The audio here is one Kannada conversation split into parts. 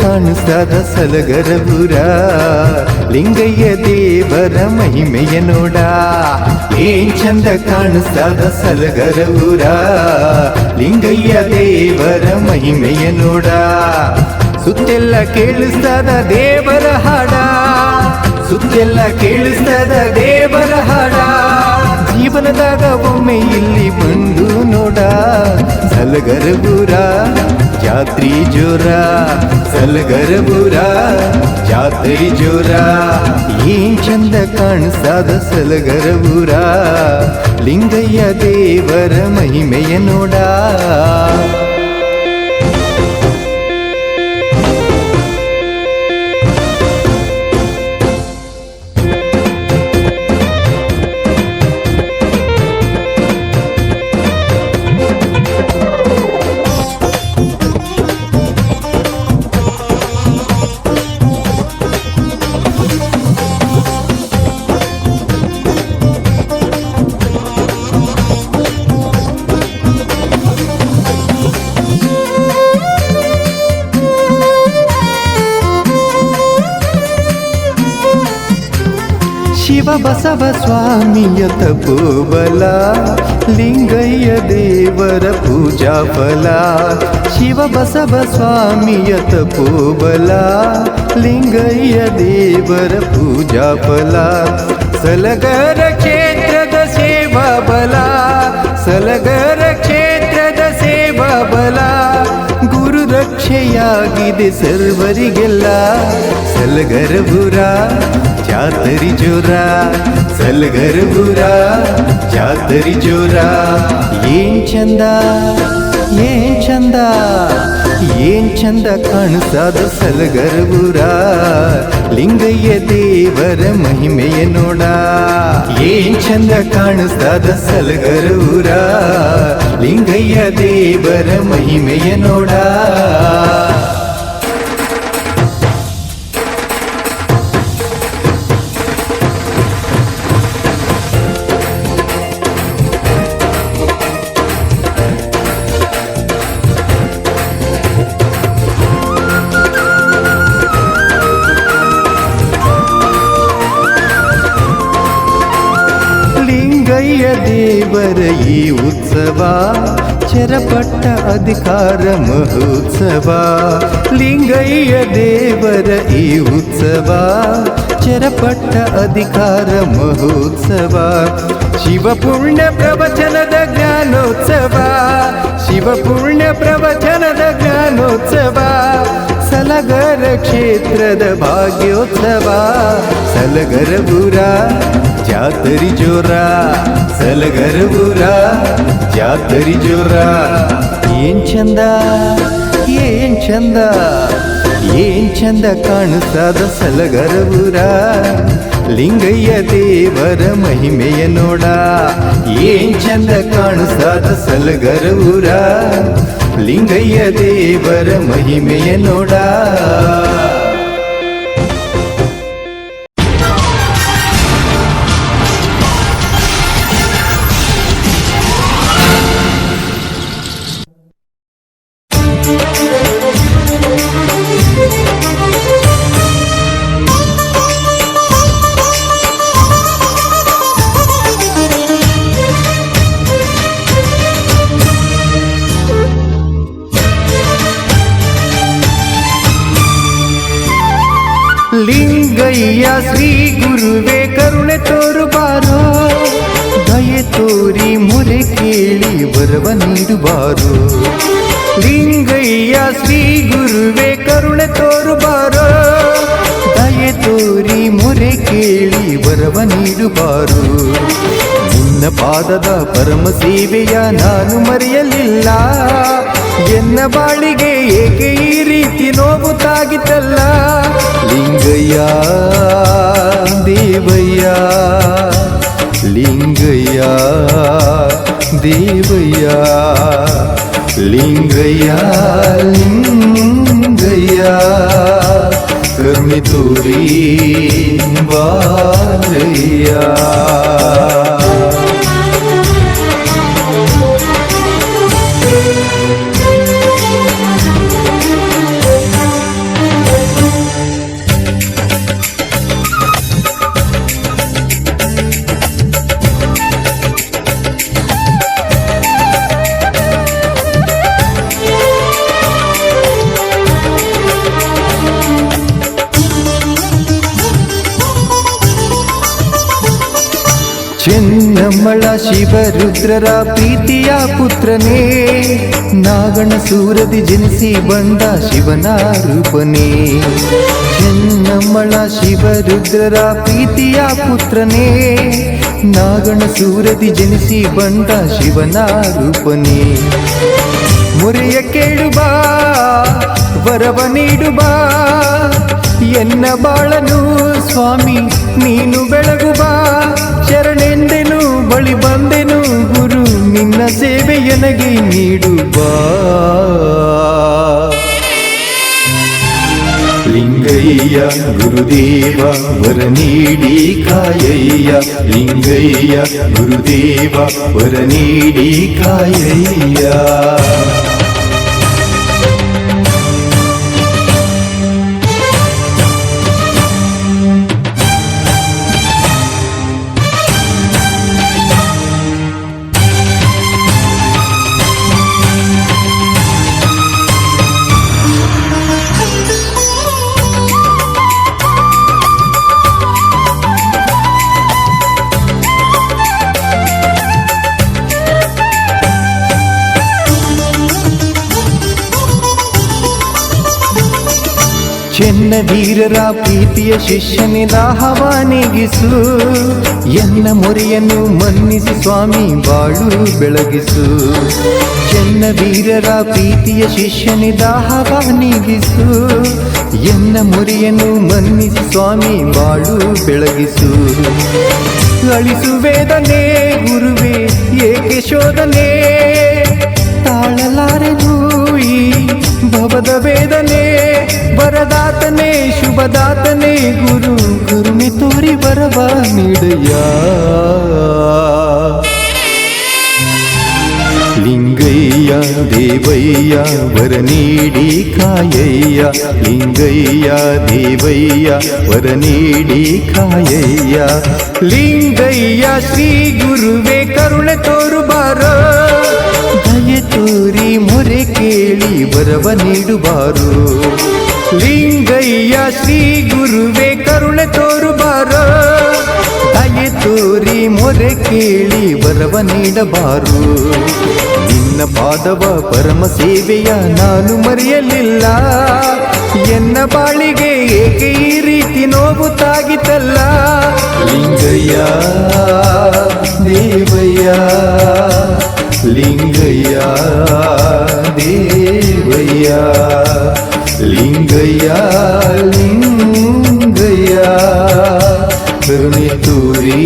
ಕಾಣಿಸ್ತದ ಸಲಗರಪುರ ಲಿಂಗಯ್ಯ ದೇವರ ಮಹಿಮೆಯ ನೋಡ. ಏನ್ ಚಂದ ಕಾಣಿಸ್ತದ ಸಲಗರಪುರ ಲಿಂಗಯ್ಯ ದೇವರ ಮಹಿಮೆಯ ನೋಡ. ಸುತ್ತೆಲ್ಲ ಕೇಳಿಸ್ತದ ದೇವರ ಹಾಡ, ಸುತ್ತೆಲ್ಲ ಕೇಳಿಸ್ತದ ದೇವರ ಹಾಡ. ಜೀವನದಾಗ ಒಮ್ಮೆ ಇಲ್ಲಿ ಬಂದು ನೋಡ ಸಲಗರಪುರ ಜಾತ್ರಿ ಜೋರ, ಸಲಗರಪುರ ಜಾತ್ರಿ ಜೋರ. ಏನ್ ಚಂದ ಕಾಣಿಸ್ತದ ಸಲಗರಪುರ ಲಿಂಗಯ್ಯ ದೇವರ ಮಹಿಮೆಯ ನೋಡ. ಶಿವ ಬಸವ ಸ್ವಾಮಿಯ ತಪೋಬಲ ಲಿಂಗಯ್ಯ ದೇವರ ಪೂಜಾ ಫಲ. ಶಿವ ಬಸವ ಸ್ವಾಮಿಯ ತಪೋಬಲ ಲಿಂಗಯ್ಯ ದೇವರ ಪೂಜಾ ಫಲ. ಸಲಗರ ಕ್ಷೇತ್ರದ ಸೇವಾ ಬಲ, ಸಲಗರ ಕ್ಷೇತ್ರದ ಸೇವಾ ಬಲ. ಗುರು ರಕ್ಷೆಯಾಗಿದೆ ಸರ್ವರಿಗೆಲ್ಲ ಸಲಗರಪುರ ಜಾತ್ರಿ ಜೋರ, ಸಲಗರಪುರ ಜಾತ್ರಿ ಜೋರ. ಏನ್ ಚಂದ ಏನ್ ಚಂದ ಏನ್ ಚಂದ ಕಾಣಿಸ್ತದ ಸಲಗರಪುರ ಲಿಂಗಯ್ಯ ದೇವರ ಮಹಿಮೆಯ ನೋಡ. ಏನ್ ಚಂದ ಕಾಣಿಸ್ತದ ಸಲಗರಪುರ ಲಿಂಗಯ್ಯ ದೇವರ ಮಹಿಮೆಯ ನೋಡ. ಲಿಂಗಯ್ಯ ದೇವರ ಈ ಉತ್ಸವ ಚೆರಪಟ್ಟ ಅಧಿಕಾರ ಮಹೋತ್ಸವ. ಲಿಂಗಯ್ಯ ದೇವರ ಈ ಉತ್ಸವ ಚೆರಪಟ್ಟ ಅಧಿಕಾರ ಮಹೋತ್ಸವ. ಶಿವಪುಣ್ಯ ಪ್ರವಚನದ ಜ್ಞಾನೋತ್ಸವ, ಶಿವಪುಣ್ಯ ಪ್ರವಚನದ ಜ್ಞಾನೋತ್ಸವ. ಸಲಗರ ಕ್ಷೇತ್ರದ ಭಾಗ್ಯೋತ್ಸವ ಸಲಗರಪುರ ಜಾತ್ರಿ ಜೋರ, ಸಲಗರಪುರ ಜಾತ್ರಿ ಜೋರ. ಏನ್ ಚಂದ ಏನ್ ಚಂದ ಏನ್ ಚಂದ ಕಾಣಿಸ್ತದ ಸಲಗರಪುರ ಲಿಂಗಯ್ಯ ದೇವರ ಮಹಿಮೆಯ ನೋಡ. ಏನ್ ಚಂದ ಕಾಣಿಸ್ತದ ಸಲಗರಪುರ ಲಿಂಗಯ್ಯ ದೇವರ ಮಹಿಮೆಯ ನೋಡ. ಲಿಂಗಯ್ಯ ಶ್ರೀ ಗುರುವೇ ಕರುಣೆ ತೋರು ಬಾರೋ, ದಯೆ ತೋರಿ ಮೊರೆ ಕೇಳಿ ವರವ ನೀಡುವಾರು. ಲಿಂಗಯ್ಯ ಶ್ರೀ ಗುರುವೇ ಕರುಣೆ ತೋರು ಬಾರೋ, ದಯೆ ತೋರಿ ಮೊರೆ ಕೇಳಿ ವರವ ನೀಡುವಾರು. ನಿನ್ನ ಪಾದದ ಪರಮ ಸೇವೆಯ ನಾನು ಮರೆಯಲಿಲ್ಲ, ಎನ್ನ ಬಾಳಿಗೆ ಏಕೆ ಈ ರೀತಿ ನೋವು ತಾಗಿತಲ್ಲ. ಲಿಂಗಯ್ಯ ದೇವಯ್ಯ, ಲಿಂಗಯ್ಯ ದೇವಯ್ಯ, ಲಿಂಗಯ್ಯ ಲಿಂಗಯ್ಯ ಕರುಣೆ ತೋರಿ ಬಾರಯ್ಯ. ಚೆನ್ನಮ್ಮಳ ಶಿವರುದ್ರರ ಪ್ರೀತಿಯ ಪುತ್ರನೇ, ನಾಗಣ ಸೂರದಿ ಜನಿಸಿ ಬಂದ ಶಿವನ ರೂಪನೇ. ಚೆನ್ನಮ್ಮಳ ಶಿವರುದ್ರರ ಪ್ರೀತಿಯ ಪುತ್ರನೇ, ನಾಗಣ ಸೂರದಿ ಜನಿಸಿ ಬಂದ ಶಿವನ ರೂಪನೇ. ಮೊರೆಯ ಕೇಳುಬಾ ವರವ ನೀಡುಬಾ, ಎನ್ನ ಬಾಳನು ಸ್ವಾಮಿ ನೀನು ಬೆಳಗುಬಾ. ಶರಣೆಂದೆನು ಬಳಿ ಬಂದೆನು ಗುರು, ನಿನ್ನ ಸೇವೆ ನನಗೆ ನೀಡುಬಾ. ಲಿಂಗಯ್ಯ ಗುರುದೇವ ವರ ನೀಡಿ ಕಾಯಯ್ಯ, ಲಿಂಗಯ್ಯ ಗುರುದೇವ ವರ ನೀಡಿ ಕಾಯಯ್ಯ. ಚೆನ್ನ ವೀರರ ಪ್ರೀತಿಯ ಶಿಷ್ಯನೇ ದಾಹವಾನಿಗಿಸು, ಎನ್ನ ಮೊರೆಯನ್ನು ಮನ್ನಿಸಿ ಸ್ವಾಮಿ ಬಾಳು ಬೆಳಗಿಸು. ಚೆನ್ನ ವೀರರ ಪ್ರೀತಿಯ ಶಿಷ್ಯನೇ ದಾಹವಾನಿಗಿಸು, ಎನ್ನ ಮೊರೆಯನ್ನು ಮನ್ನಿಸಿ ಸ್ವಾಮಿ ಬಾಳು ಬೆಳಗಿಸು. ಅಳಿಸು ವೇದನೆ ಗುರುವೇ ಏಕೆ ಶೋಧನೆ, ತಾಳಲಾರೆನು ಈ ಭವದ ವೇದನೆ. ವರದಾತನೇ ಶುಭದಾತನೇ ಗುರು, ಕರುಣೆ ತೋರಿ ವರವ ನೀಡಯ್ಯ. ಲಿಂಗಯ್ಯ ದೇವಯ್ಯ ವರ ನೀಡಿ ಕಾಯಯ್ಯ, ಲಿಂಗಯ್ಯ ದೇವಯ್ಯ ವರ ನೀಡಿ ಕಾಯಯ್ಯ. ಲಿಂಗಯ್ಯ ಶ್ರೀ ಗುರುವೇ ಕರುಣೆ ತೋರುಬಾರೋ, ದಯೆ ತೋರಿ ಮೊರೆ ಕೇಳಿ ವರವ ನೀಡುಬಾರೋ. ಲಿಂಗಯ್ಯ ಶ್ರೀ ಗುರುವೇ ಕರುಣೆ ತೋರುಬಾರೋ, ದಯೆ ತೋರಿ ಮೊರೆ ಕೇಳಿ ವರವ ನೀಡಬಾರೋ. ನಿನ್ನ ಪಾದವ ಪರಮ ಸೇವೆಯ ನಾನು ಮರೆಯಲಿಲ್ಲ, ಎನ್ನ ಬಾಳಿಗೆ ಏಕೆ ಈ ರೀತಿ ನೋವು ತಾಗಿತಲ್ಲ. ಲಿಂಗಯ್ಯ ದೇವಯ್ಯ, ಲಿಂಗಯ್ಯ ದೇವಯ್ಯ, ಲಿಂಗಯ್ಯ ಲಿಂಗಯ್ಯ ಕರುಣೆ ತೋರಿ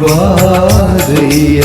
ಬಾರಯ್ಯ.